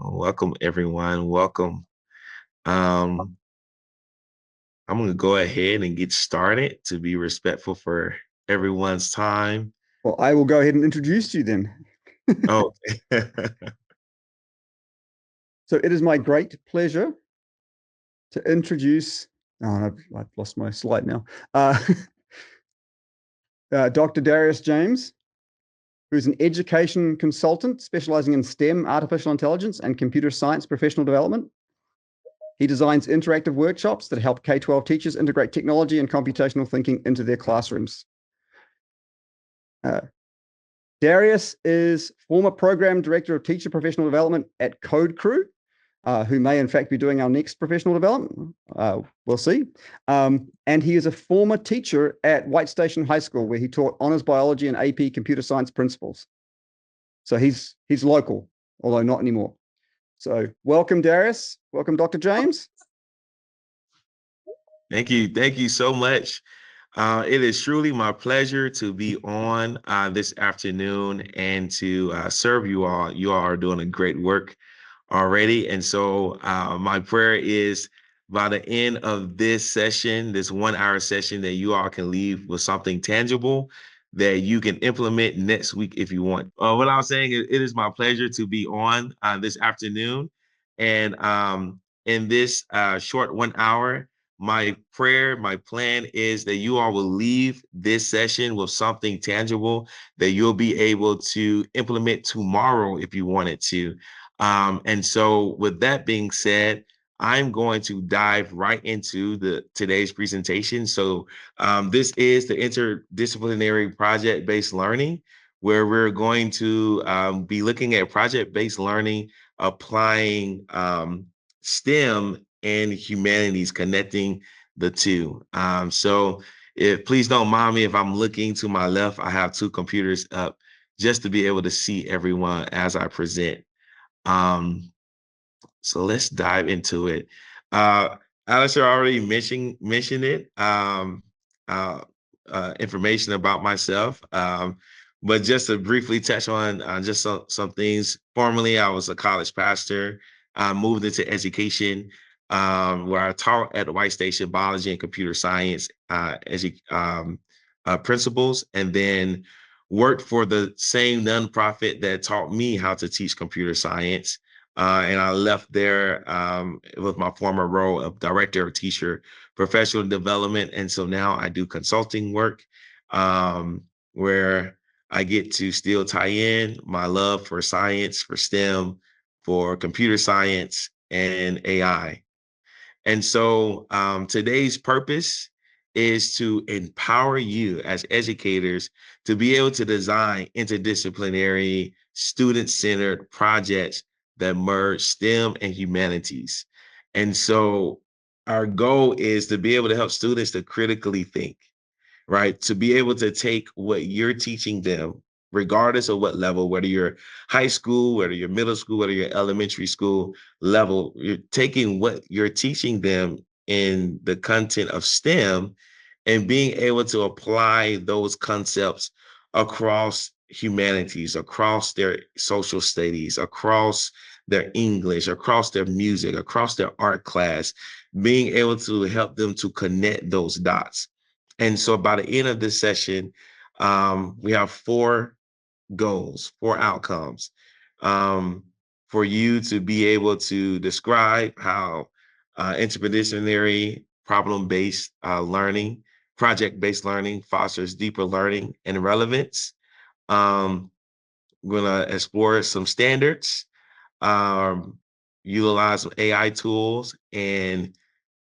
Welcome, everyone. Welcome. Um, I'm going to go ahead and get started to be respectful for everyone's time. Well, I will go ahead and introduce you then. Oh, So it is my great pleasure to introduce. Oh, I've lost my slide now. Dr. Darius James, who is an education consultant specializing in STEM, artificial intelligence, and computer science professional development. He designs interactive workshops that help K-12 teachers integrate technology and computational thinking into their classrooms. Darius is former program director of teacher professional development at Code Crew, who may in fact be doing our next professional development. We'll see. And he is a former teacher at White Station High School, where he taught honors biology and AP computer science principles. So he's local, although not anymore. So welcome, Darius. Welcome, Dr. James. thank you. Thank you so much. It is truly my pleasure to be on this afternoon and to serve you all. You all are doing a great work already. And so my prayer is by the end of this session, this 1 hour session, that you all can leave with something tangible that you can implement next week if you want. What I was saying is it is my pleasure to be on this afternoon. And in this short 1 hour, my prayer, my plan is that you all will leave this session with something tangible that you'll be able to implement tomorrow if you wanted to. And so with that being said, I'm going to dive right into today's presentation. So this is the interdisciplinary project-based learning, where we're going to be looking at project-based learning, applying STEM and humanities, connecting the two. So please don't mind me if I'm looking to my left. I have two computers up just to be able to see everyone as I present. Um, so let's dive into it. Alistair already mentioned it. Uh, Information about myself. But just to briefly touch on just some things. Formerly, I was a college pastor. I moved into education, where I taught at the White Station biology and computer science principles, and then worked for the same nonprofit that taught me how to teach computer science. And I left there with my former role of director of teacher professional development. And so now I do consulting work, where I get to still tie in my love for science, for STEM, for computer science, and AI. And so today's purpose is to empower you as educators to be able to design interdisciplinary, student-centered projects that merge STEM and humanities. And so our goal is to be able to help students to critically think, right? To be able to take what you're teaching them, regardless of what level, whether you're high school, whether you're middle school, whether you're elementary school level, you're taking what you're teaching them in the content of STEM and being able to apply those concepts across humanities, across their social studies, across their English, across their music, across their art class, being able to help them to connect those dots. And so by the end of this session, we have four goals, four outcomes, um, for you to be able to describe how interdisciplinary problem-based learning, project-based learning fosters deeper learning and relevance. We're going to explore some standards, um, utilize some AI tools, and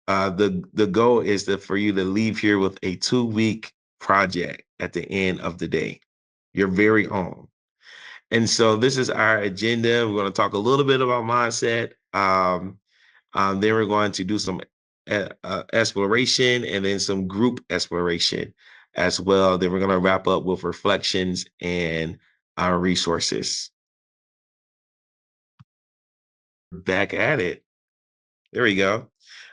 the goal is for you to leave here with a 2-week project at the end of the day, your very own. And so this is our agenda. We're going to talk a little bit about mindset. Then we're going to do some exploration, and then some group exploration as well. Then we're going to wrap up with reflections and our resources. Back at it. There we go.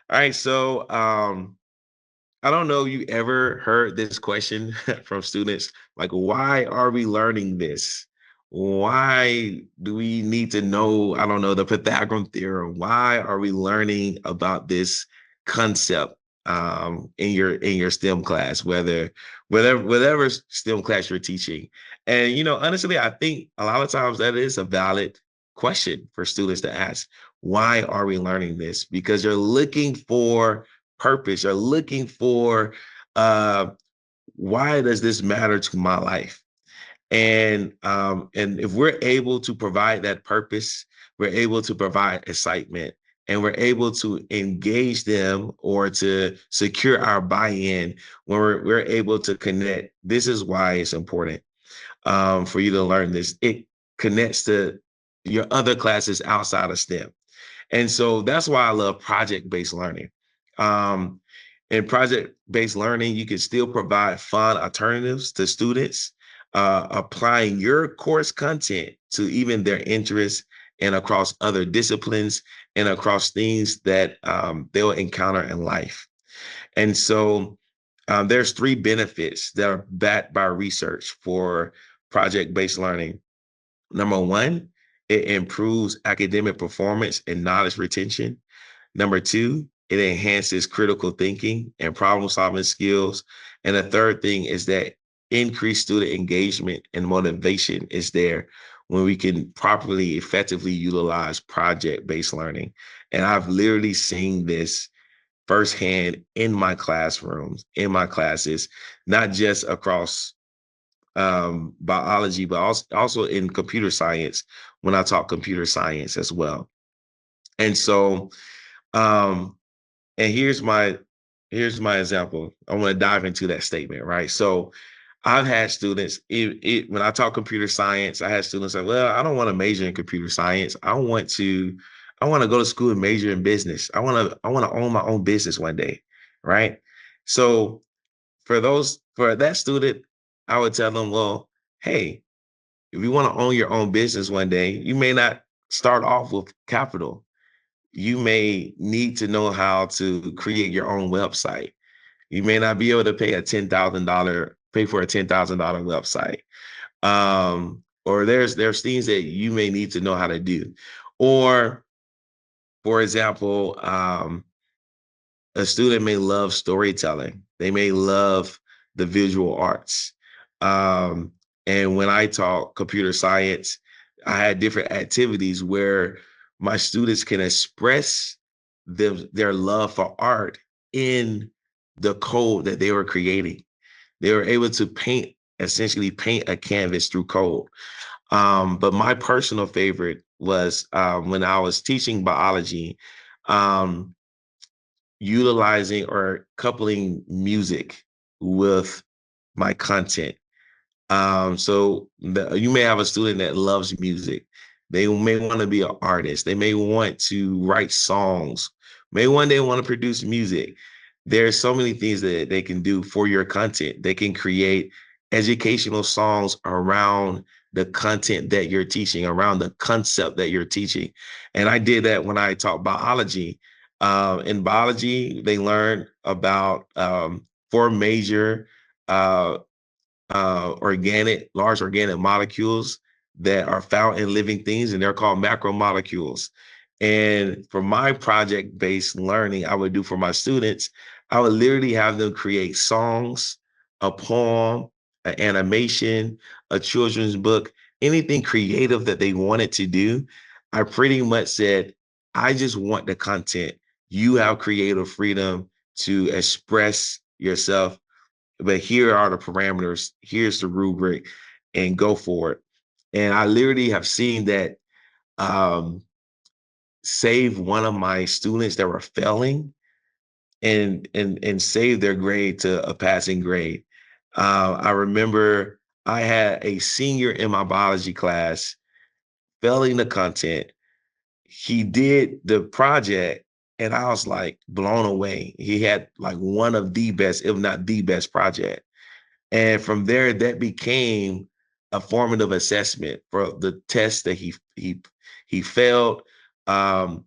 All right. So I don't know if you ever heard this question from students, like, why are we learning this? why do we need to know, I don't know, the Pythagorean theorem? Why are we learning about this concept in your STEM class, whatever STEM class you're teaching? And honestly, I think a lot of times that is a valid question for students to ask. Why are we learning this? Because you're looking for purpose. You're looking for uh, why does this matter to my life? And if we're able to provide that purpose, we're able to provide excitement, and we're able to engage them or to secure our buy-in when we're able to connect. This is why it's important for you to learn this. It connects to your other classes outside of STEM. And so that's why I love project-based learning. Um, in project-based learning, you can still provide fun alternatives to students, applying your course content to even their interests and across other disciplines and across things that they'll encounter in life. And so there's three benefits that are backed by research for project-based learning. Number one, it improves academic performance and knowledge retention. Number two, it enhances critical thinking and problem solving skills. And the third thing is that increased student engagement and motivation is there when we can properly, effectively utilize project based learning. And I've literally seen this firsthand in my classrooms, in my classes, not just across biology, but also in computer science when I taught computer science as well. And so, um, and here's my example. I want to dive into that statement, right? So I've had students, when I taught computer science, I had students say, well, I don't want to major in computer science. I want to go to school and major in business. I want to own my own business one day, right? So for that student, I would tell them, well, hey, if you want to own your own business one day, you may not start off with capital. You may need to know how to create your own website. You may not be able to pay for a $10,000 website. Or there's things that you may need to know how to do. Or, for example, a student may love storytelling. They may love the visual arts. Um, and when I taught computer science, I had different activities where my students can express their love for art in the code that they were creating. They were able to essentially paint a canvas through code. But my personal favorite was when I was teaching biology. Um, Utilizing or coupling music with my content. You may have a student that loves music. They may want to be an artist. They may want to write songs. May one day want to produce music. There's so many things that they can do for your content. They can create educational songs around the content that you're teaching, around the concept that you're teaching. And I did that when I taught biology. In biology, they learn about four major uh, large organic molecules that are found in living things, and they're called macromolecules. And for my project-based learning, I would do for my students, I would literally have them create songs, a poem, an animation, a children's book, anything creative that they wanted to do. I pretty much said, I just want the content. You have creative freedom to express yourself, but here are the parameters. Here's the rubric, and go for it. And I literally have seen that um, save one of my students that were failing and save their grade to a passing grade. I remember I had a senior in my biology class failing the content. He did the project, and I was like blown away. He had like one of the best, if not the best project. And from there, that became a formative assessment for the test that he failed. Um,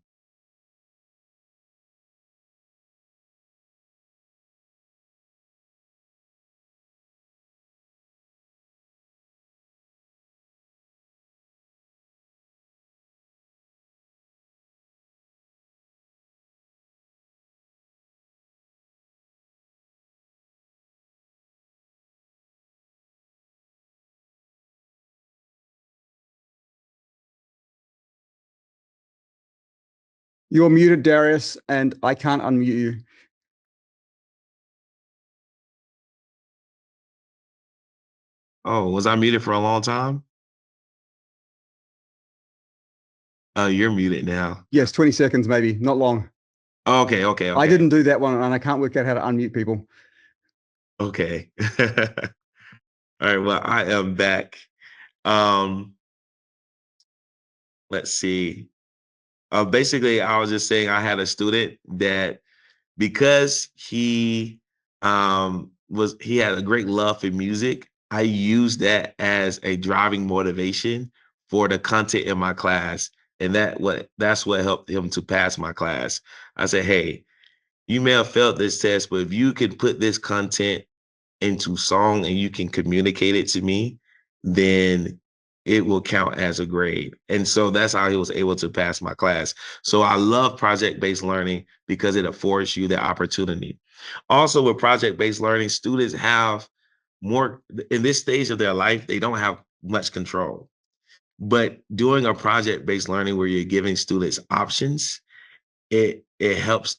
You're muted, Darius, and I can't unmute you. Oh, was I muted for a long time? Oh, you're muted now. Yes, 20 seconds, maybe, not long. Okay, okay, I okay. didn't do that one, and I can't work out how to unmute people. Okay. All right, well, I am back. Um, let's see. Basically, I was just saying I had a student that because he had a great love for music, I used that as a driving motivation for the content in my class. And that's what helped him to pass my class. I said, hey, you may have failed this test, but if you can put this content into song and you can communicate it to me, then it will count as a grade. And so that's how he was able to pass my class. So I love project-based learning because it affords you the opportunity. Also, with project-based learning, students have more in this stage of their life, they don't have much control. But doing a project-based learning where you're giving students options, it helps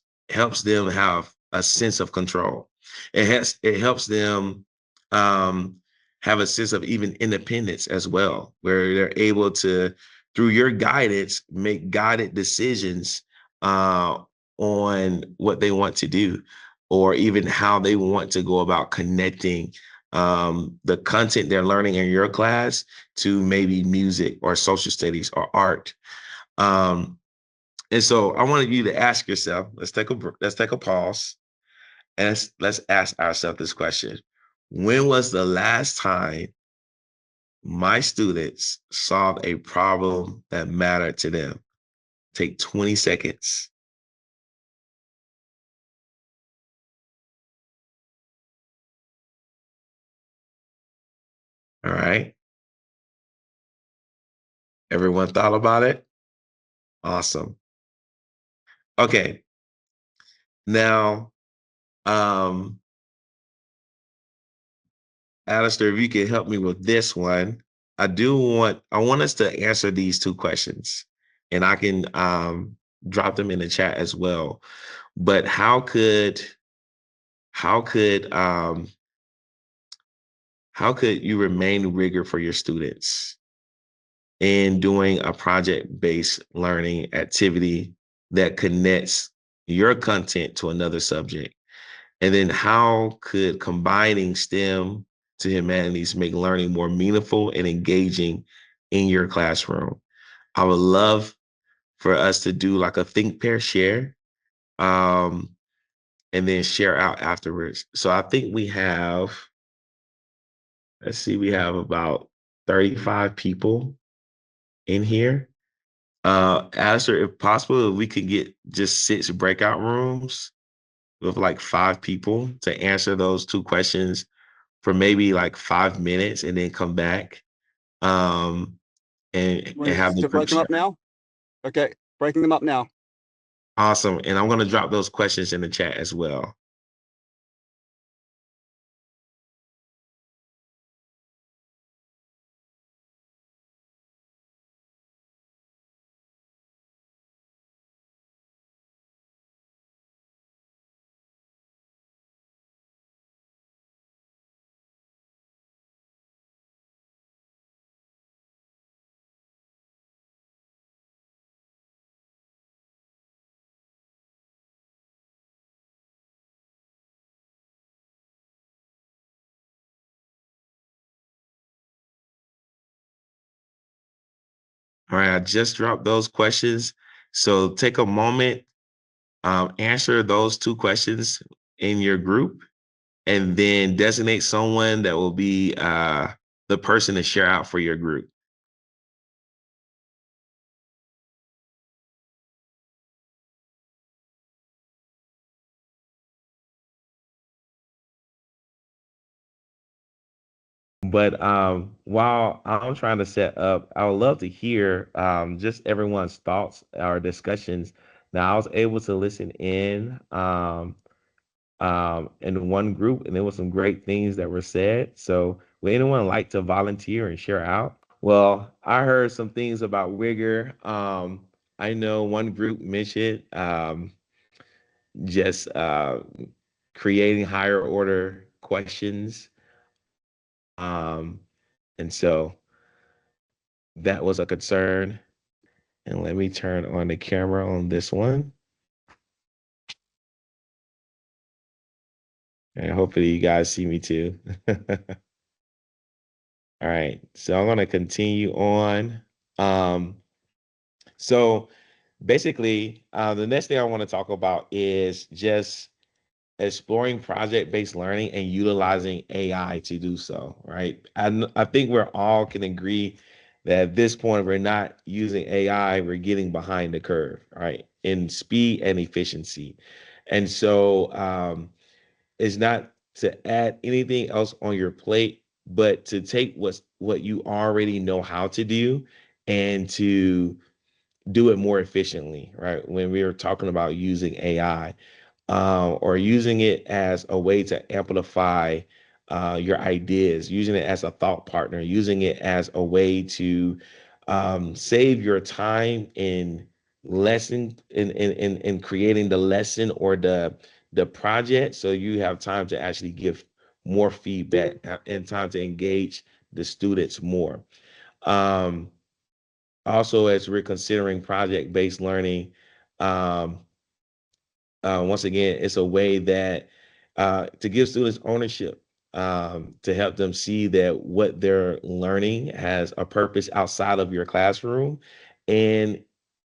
them have a sense of control. It helps them um, have a sense of even independence as well, where they're able to, through your guidance, make guided decisions uh, on what they want to do, or even how they want to go about connecting the content they're learning in your class to maybe music or social studies or art. Um, and so I wanted you to ask yourself, let's take a pause and let's ask ourselves this question. When was the last time my students solved a problem that mattered to them? Take 20 seconds. All right. Everyone thought about it? Awesome. Okay. Now, um, Alistair, if you can help me with this one, I want us to answer these two questions, and I can drop them in the chat as well. But how could um how could you remain rigor for your students in doing a project-based learning activity that connects your content to another subject? And then how could combining STEM to humanities make learning more meaningful and engaging in your classroom? I would love for us to do like a think, pair, share, um, and then share out afterwards. So I think we have, let's see, we have about 35 people in here. Alistair, if possible, if we could get just 6 breakout rooms with like 5 people to answer those 2 questions for maybe like 5 minutes and then come back um and have the To group break them chat. up now? Okay, breaking them up now. Awesome. And I'm going to drop those questions in the chat as well. All right, I just dropped those questions. So take a moment, answer those 2 questions in your group, and then designate someone that will be the person to share out for your group. But while I'm trying to set up, I would love to hear just everyone's thoughts or discussions. Now, I was able to listen in one group, and there were some great things that were said. So, would anyone like to volunteer and share out? Well, I heard some things about rigor. I know one group mentioned just creating higher order questions. Um, and so that was a concern. And let me turn on the camera on this one. And hopefully you guys see me too. All right, so I'm gonna continue on. Um, so basically, the next thing I want to talk about is just exploring project-based learning and utilizing AI to do so, right? I think we're all can agree that at this point we're not using AI, we're getting behind the curve, right? In speed and efficiency. And so it's not to add anything else on your plate, but to take what you already know how to do and to do it more efficiently, right? When we were talking about using AI, or using it as a way to amplify your ideas, using it as a thought partner, using it as a way to save your time in lesson in creating the lesson or the project, so you have time to actually give more feedback and time to engage the students more. Um, Also, as we're considering project-based learning, um, once again, it's a way that to give students ownership, to help them see that what they're learning has a purpose outside of your classroom, and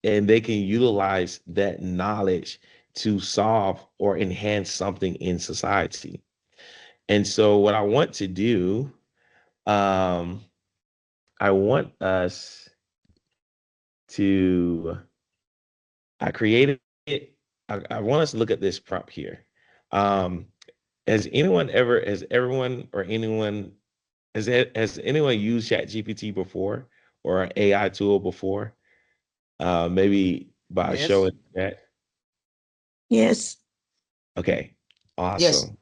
they can utilize that knowledge to solve or enhance something in society. And so, what I want to do, um, I want us to, I created it. I want us to look at this prompt here. Um, has everyone or anyone, has anyone used ChatGPT before or an AI tool before? Maybe by Yes. showing that. Yes. Okay. Yes. Awesome.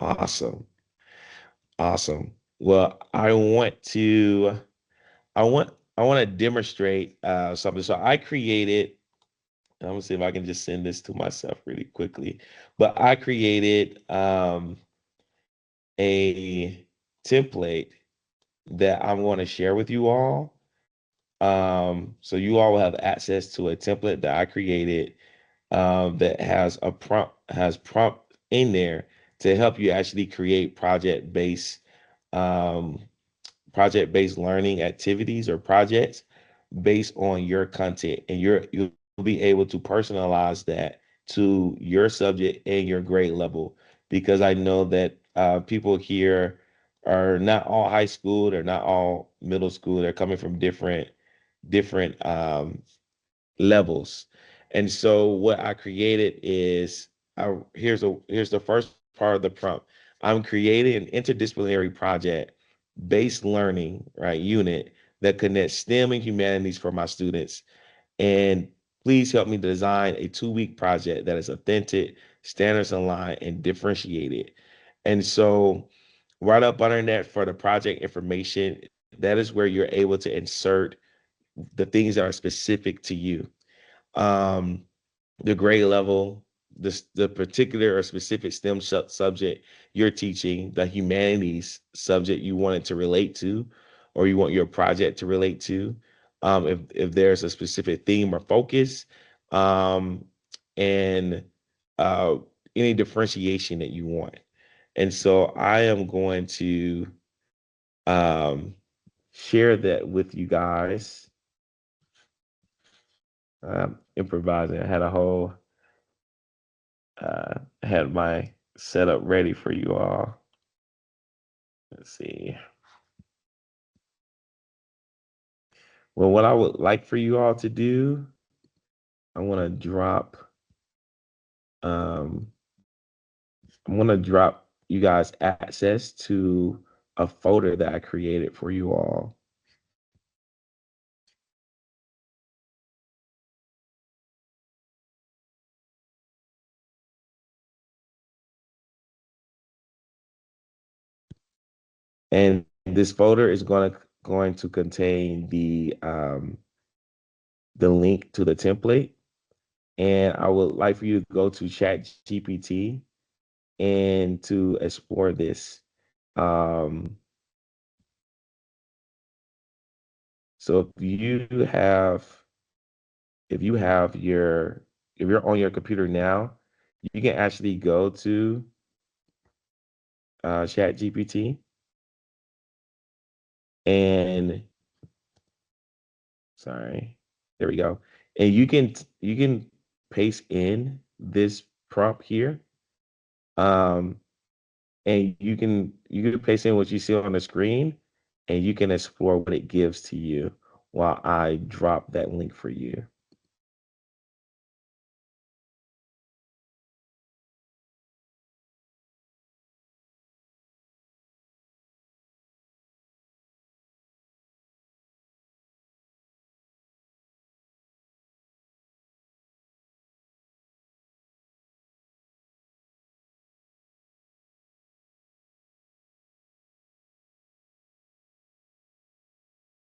Awesome. Awesome. Well, I want to demonstrate something. So I created, I'm gonna see if I can just send this to myself really quickly. But I created a template that I'm going to share with you all. So you all will have access to a template that I created, that has prompt in there to help you actually create um, project-based learning activities or projects based on your content, and you'll be able to personalize that to your subject and your grade level, because I know that people here are not all high school, they're not all middle school, they're coming from different levels. And so what I created is, here's the first part of the prompt. I'm creating an interdisciplinary project based learning, right, unit that connects STEM and humanities for my students. And please help me design a 2-week project that is authentic, standards aligned, and differentiated. And so right up under that, for the project information, that is where you're able to insert the things that are specific to you. Um, the grade level, the particular or specific STEM subject you're teaching, the humanities subject you want it to relate to, or you want your project to relate to. If there's a specific theme or focus, um, and uh, any differentiation that you want. And so I am going to um, share that with you guys. Improvising. I had a whole had my setup ready for you all. Let's see. Well, what I would like for you all to do, I want to drop um I'm going to drop you guys access to a folder that I created for you all. And this folder is going to contain the link to the template. And I would like for you to go to ChatGPT and to explore this. So if you're on your computer now, you can actually go to ChatGPT and sorry, there we go. And you can paste in this prompt here. And you can paste in what you see on the screen, and you can explore what it gives to you while I drop that link for you.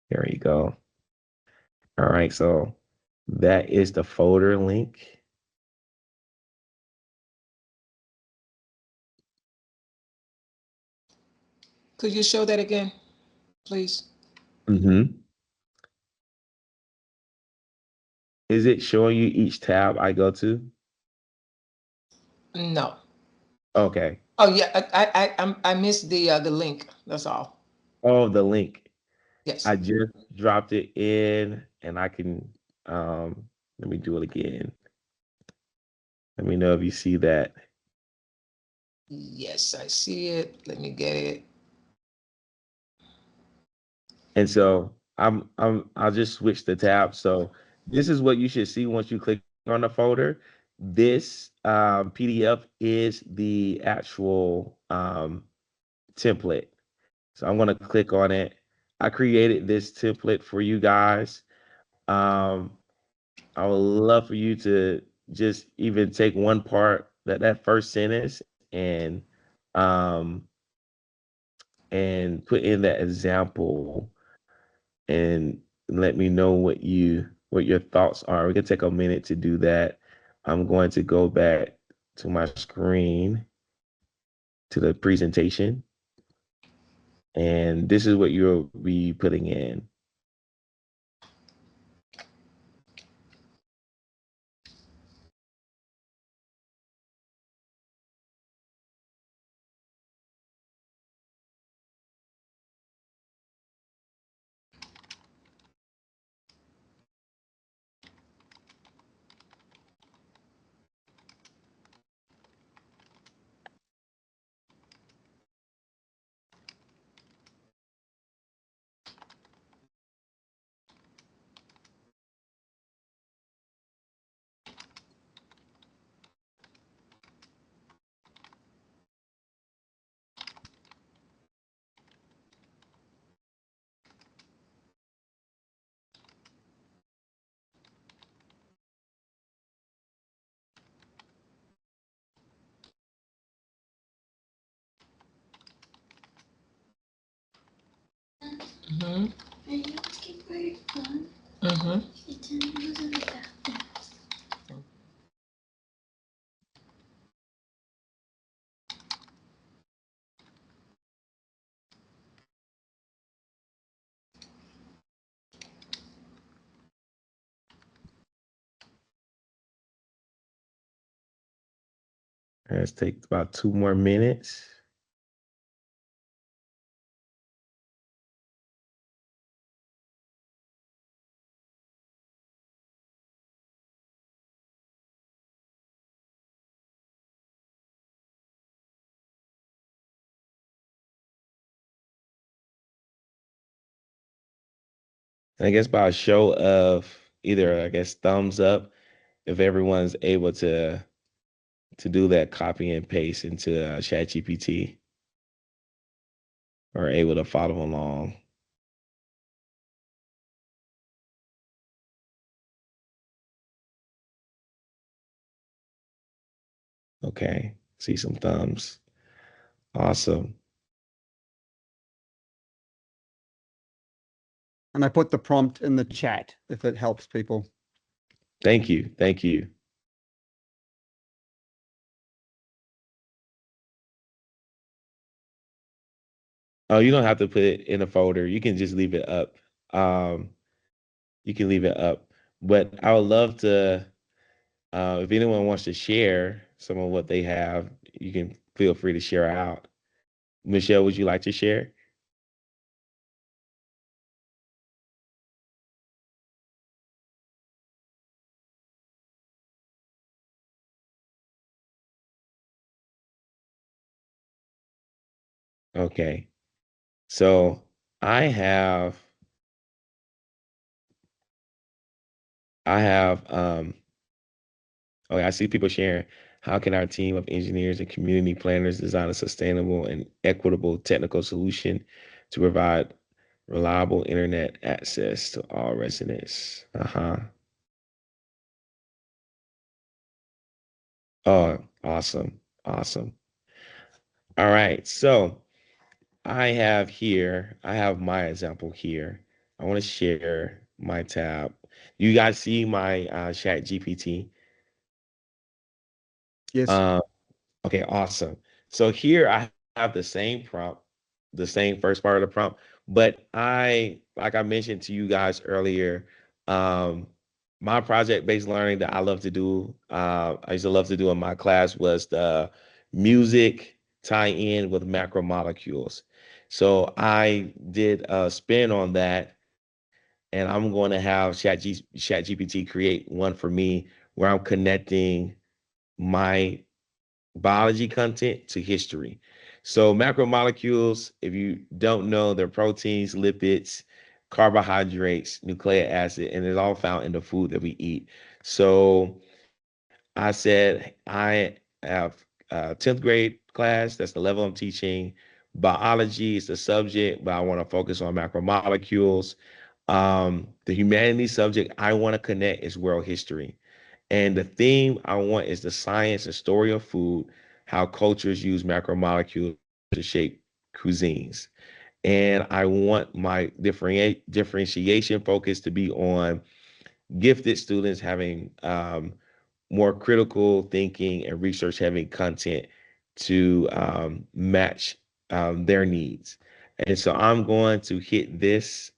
There you go. All right, so that is the folder link. Could you show that again, please? Mm-hmm. Is it showing you each tab I go to? No. Okay. Oh yeah, I missed the link. That's all. Oh, the link. Yes. I just dropped it in, and I can let me do it again. Let me know if you see that. Yes, I see it. Let me get it. And so I'll just switch the tab. So this is what you should see once you click on the folder. This PDF is the actual template. So I'm gonna click on it. I created this template for you guys. I would love for you to just even take one part, that first sentence, um and put in that example and let me know what your thoughts are. We can take a minute to do that. I'm going to go back to my screen to the presentation, and this is what you'll be putting in. Mm-hmm. Mm-hmm. Let's take about 2 more minutes. And I guess by a show of either, I guess, thumbs up, if everyone's able to do that copy and paste into ChatGPT or able to follow along. Okay, see some thumbs. Awesome. And I put the prompt in the chat if it helps people. Thank you. Thank you. Oh, you don't have to put it in a folder. You can just leave it up. Um, you can leave it up. But I would love to, if anyone wants to share some of what they have, you can feel free to share out. Michelle, would you like to share? Okay. So I have, I have, okay, I see people sharing. How can our team of engineers and community planners design a sustainable and equitable technical solution to provide reliable internet access to all residents? Uh-huh. Oh, awesome. Awesome. All right. So I have my example here. I want to share my tab. You guys see my chat GPT? Yes. Okay, awesome. So here I have the same prompt, the same first part of the prompt, but like I mentioned to you guys earlier, um, my project-based learning that I love to do, I used to love to do in my class was the music tie-in with macromolecules. So I did a spin on that, and I'm going to have ChatGPT create one for me where I'm connecting my biology content to history. So macromolecules, if you don't know, they're proteins, lipids, carbohydrates, nucleic acid, and it's all found in the food that we eat. So I said I have 10th grade class. That's the level I'm teaching. Biology is the subject, but I want to focus on macromolecules. The humanities subject I want to connect is world history. And the theme I want is the science and story of food, how cultures use macromolecules to shape cuisines. And I want my differentiation focus to be on gifted students having more critical thinking and research heavy content to match their needs. And so I'm going to hit this,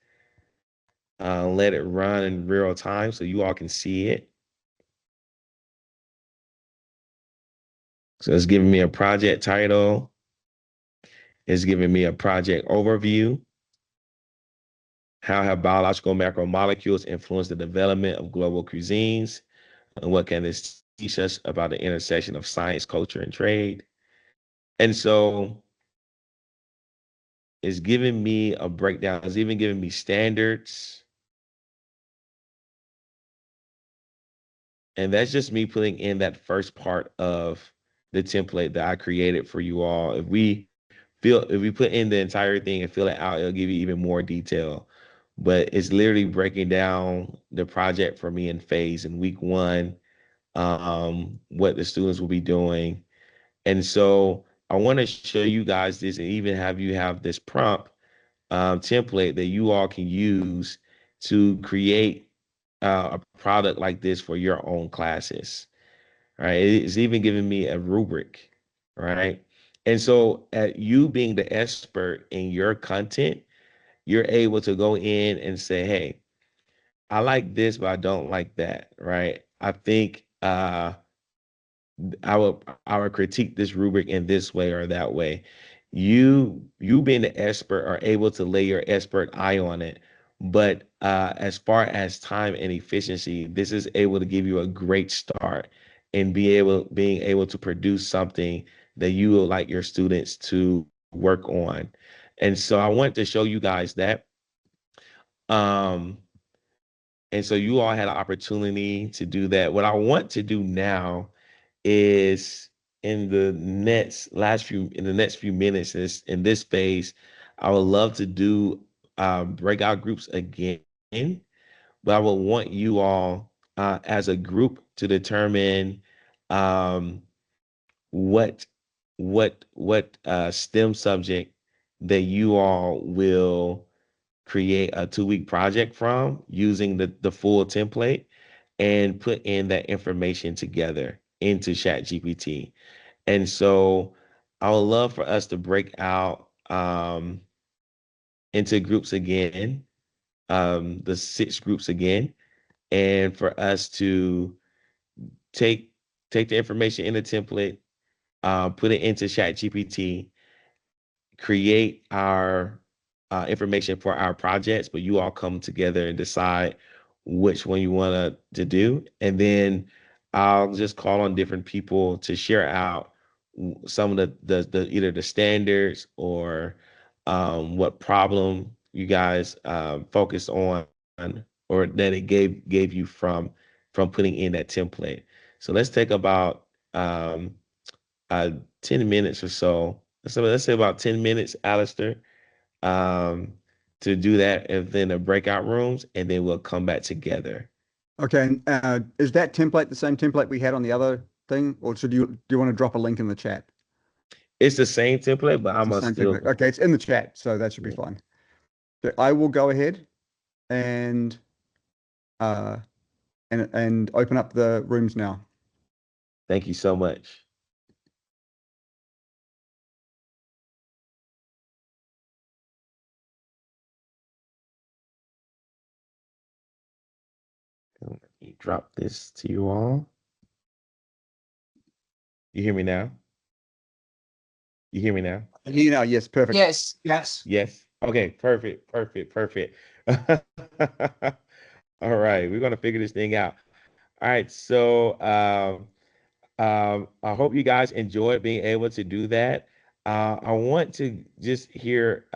let it run in real time so you all can see it. So it's giving me a project title. It's giving me a project overview. How have biological macromolecules influenced the development of global cuisines? And what can this teach us about the intersection of science, culture, and trade? And so it's giving me a breakdown. It's even giving me standards. And that's just me putting in that first part of the template that I created for you all. If we put in the entire thing and fill it out, it'll give you even more detail. But it's literally breaking down the project for me in phase in week one, what the students will be doing. And so I want to show you guys this and even have you have this prompt template that you all can use to create a product like this for your own classes. Right? It's even giving me a rubric, right? And so, at you being the expert in your content, you're able to go in and say, "Hey, I like this, but I don't like that." Right? I think I would critique this rubric in this way or that way. You being the expert are able to lay your expert eye on it. But as far as time and efficiency, this is able to give you a great start and being able to produce something that you would like your students to work on. And so I want to show you guys that. Um, and so you all had an opportunity to do that. What I want to do now is in the next few minutes in this phase, I would love to do breakout groups again, but I would want you all as a group to determine um, what what STEM subject that you all will create a 2-week project from using the full template. and put in that information together into ChatGPT. And so I would love for us to break out into groups again, the 6 groups again, and for us to take take the information in a template, put it into ChatGPT, create our information for our projects, but you all come together and decide which one you want to do. And then I'll just call on different people to share out some of the either the standards or what problem you guys focused on or that it gave you from putting in that template. So let's take about um, 10 minutes or so. So let's say about 10 minutes, Alistair, um, to do that, and then the breakout rooms, and then we'll come back together. Okay. And is that template the same template we had on the other thing, or do you want to drop a link in the chat? It's the same template, but It's I'm the gonna same still. template. Okay, it's in the chat, so that should be Yeah. fine. So I will go ahead and uh and open up the rooms now. Thank you so much. Let me drop this to you all. You hear me now? You hear me now? You know, yes, perfect. Yes, yes. Yes. Okay. Perfect. Perfect. Perfect. All right. We're gonna figure this thing out. All right. So I hope you guys enjoyed being able to do that. I want to just hear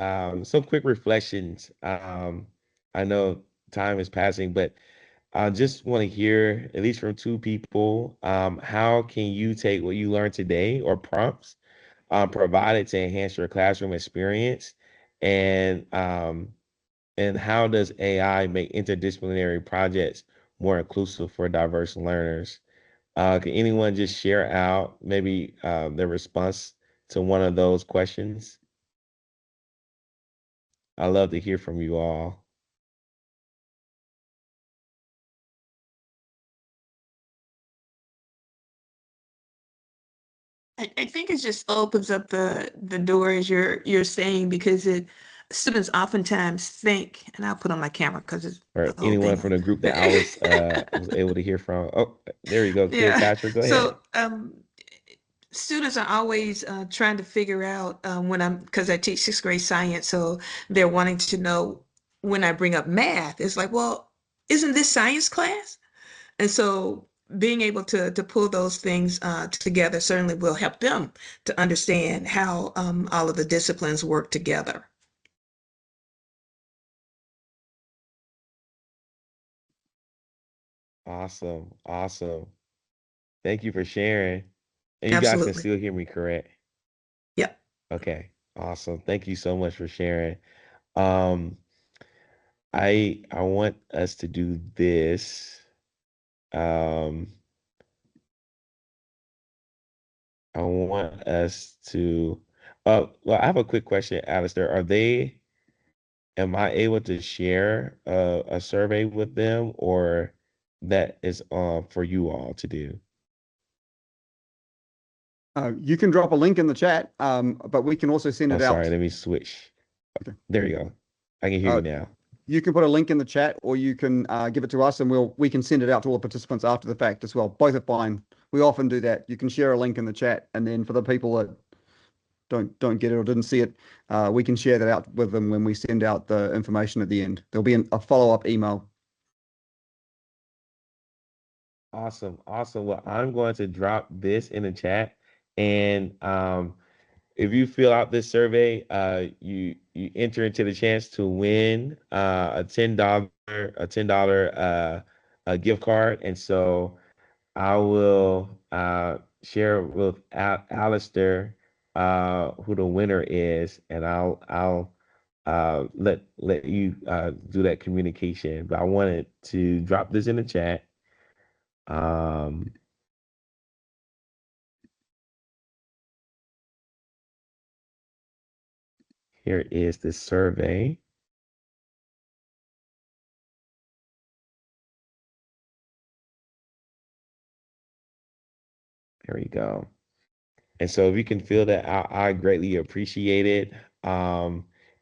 some quick reflections. I know time is passing, but I just want to hear, at least from 2 people, how can you take what you learned today or prompts provided to enhance your classroom experience, and how does AI make interdisciplinary projects more inclusive for diverse learners? Can anyone just share out maybe their response to one of those questions? I love to hear from you all. I think it just opens up the door as you're saying because it students oftentimes think, and I'll put on my camera because it's Or the whole anyone thing from on. the group that I was able to hear from. Oh, there you go, Yeah. Cleopatra. Go ahead. So students are always trying to figure out when I'm because I teach sixth grade science, so they're wanting to know when I bring up math. It's like, well, isn't this science class? And so being able to pull those things together certainly will help them to understand how all of the disciplines work together. Awesome. Awesome. Thank you for sharing. And you guys can Absolutely. still hear me, correct? Yep. Okay. Awesome. Thank you so much for sharing. Um, I want us to do this. Um, I want us to well, I have a quick question, Alistair. Am I able to share a survey with them, or that is for you all to do? You can drop a link in the chat, but we can also send Oh, it sorry, out. let me switch. Okay. There you go. I can hear Uh, you now. you can put a link in the chat, or you can give it to us, and we can send it out to all the participants after the fact as well. Both are fine. We often do that. You can share a link in the chat, and then for the people that don't get it or didn't see it, we can share that out with them when we send out the information at the end. There'll be a follow-up email. Awesome. Awesome. Well, I'm going to drop this in the chat. And if you fill out this survey, you enter into the chance to win a $10 a gift card. And so I will share with Alistair who the winner is, and I'll let you do that communication. But I wanted to drop this in the chat. Um, Here is the survey. There we go. And so if you can fill that out, I greatly appreciate it.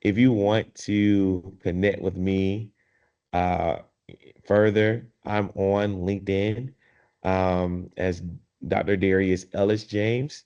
If you want to connect with me uh, further, I'm on LinkedIn as Dr. Darius Ellis James.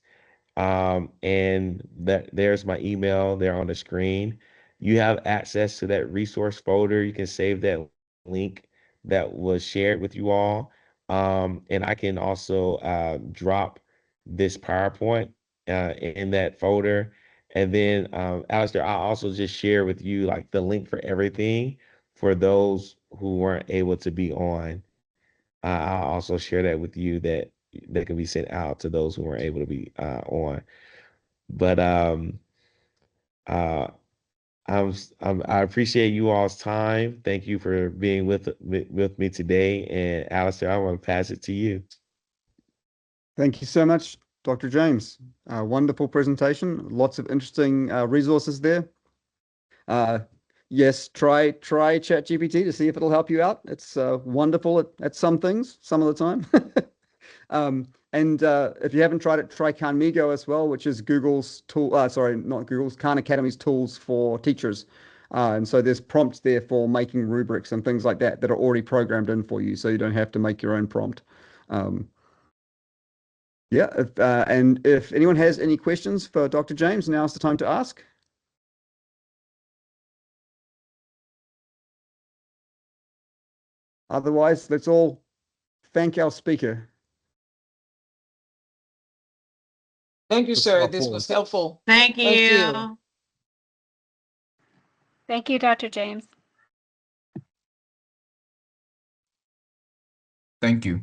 And there's my email there on the screen. You have access to that resource folder. You can save that link that was shared with you all. And I can also drop this PowerPoint in that folder. And then, Alistair, I'll also just share with you like the link for everything for those who weren't able to be on. I'll also share that with you that can be sent out to those who weren't able to be on. But uh, I appreciate you all's time. Thank you for being with me today. And Alistair, I want to pass it to you. Thank you so much, Dr. James. Wonderful presentation. Lots of interesting resources there. Yes, try ChatGPT to see if it'll help you out. It's wonderful at some things, some of the time. And if you haven't tried it, try Khan Migo as well, which is Google's tool. Sorry, not Google's, Khan Academy's tools for teachers. And so there's prompts there for making rubrics and things like that that are already programmed in for you, so you don't have to make your own prompt. Yeah, and if anyone has any questions for Dr. James, now's the time to ask. Otherwise, let's all thank our speaker. Thank you, Let's sir. stop This pause. was helpful. Thank Thank you. you. Thank you, Dr. James. Thank you.